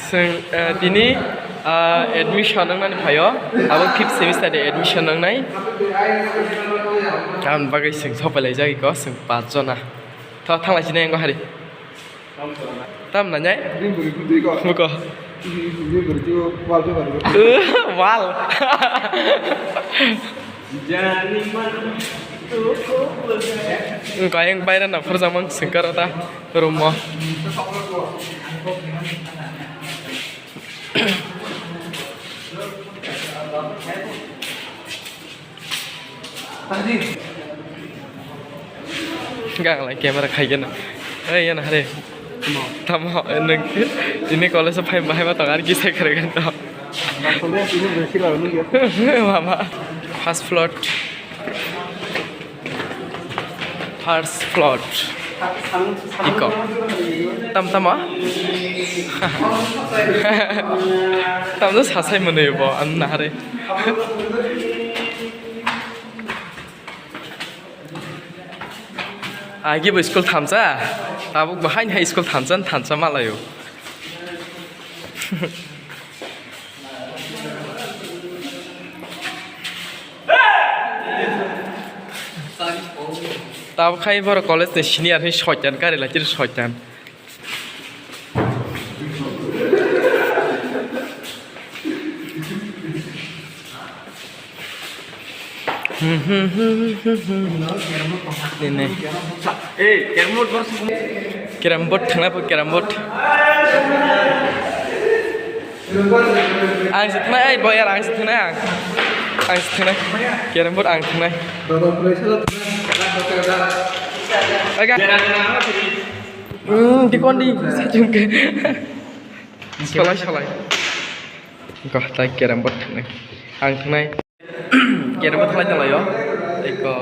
जों दिनै एडमिसन नांनानै फायो आबो 5th सेमिस्टार दे एडमिसन नांनाय आं बागै जों सफायलाय जायगा जों 5 जना थांलायसै नांगौ हारि tam nanya buka wal engkau yang bayar nafar zaman sengkar ta rumah enggak lagi kamera kayak gini ya nah deh Tama neng ini kalau sampai bahaya tangan kisah keren tau. Mama first floor iko tam tuh sasai mana ya bo an nare agi bu school tamsa tabuk behind high school tansa malayo tabuk kai bor college de senior hi shotjan kare la chir shotjan ini kiram bot kenapa kiram bot ang setna ai boyar ang setna kiram bot ang setna aga di kondi sajungke salai kah tai kiram bot ang setna kiram bot lagi lah yo iko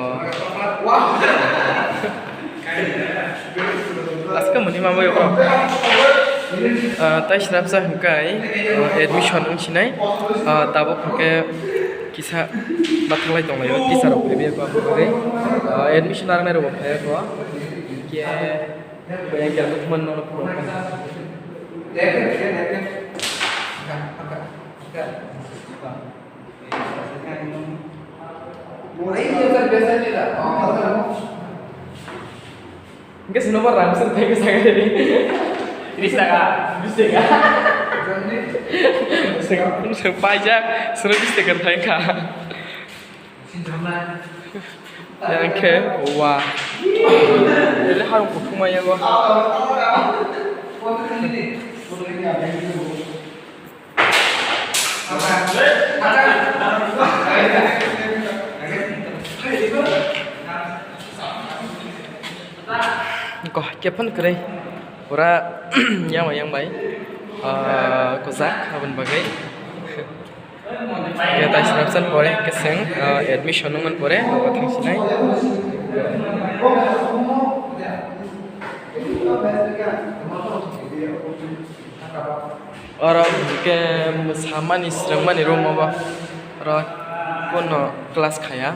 aska muni mama yo tai shrapsa hangkai admission ungsinai tabo hangke kisa bathalai tonglayo teacher opebe ko apore admission arnai ro phaya ko ke bayang kerja teman nol pro Enggak semua orang bisa tanya saya ini. Bisa nggak? Saya pajak, suruh bisa tanya kak. Yang ke, wah, ini harus kucuma ya gua. Kok kapan keren? Ora yang baik. Kozak kapan bagai? Kita istilahkan boleh keseng admission nungan boleh, bawa tangsinai. Orang ke sama nih sedang mana rumah bah? Orang kono kelas kaya.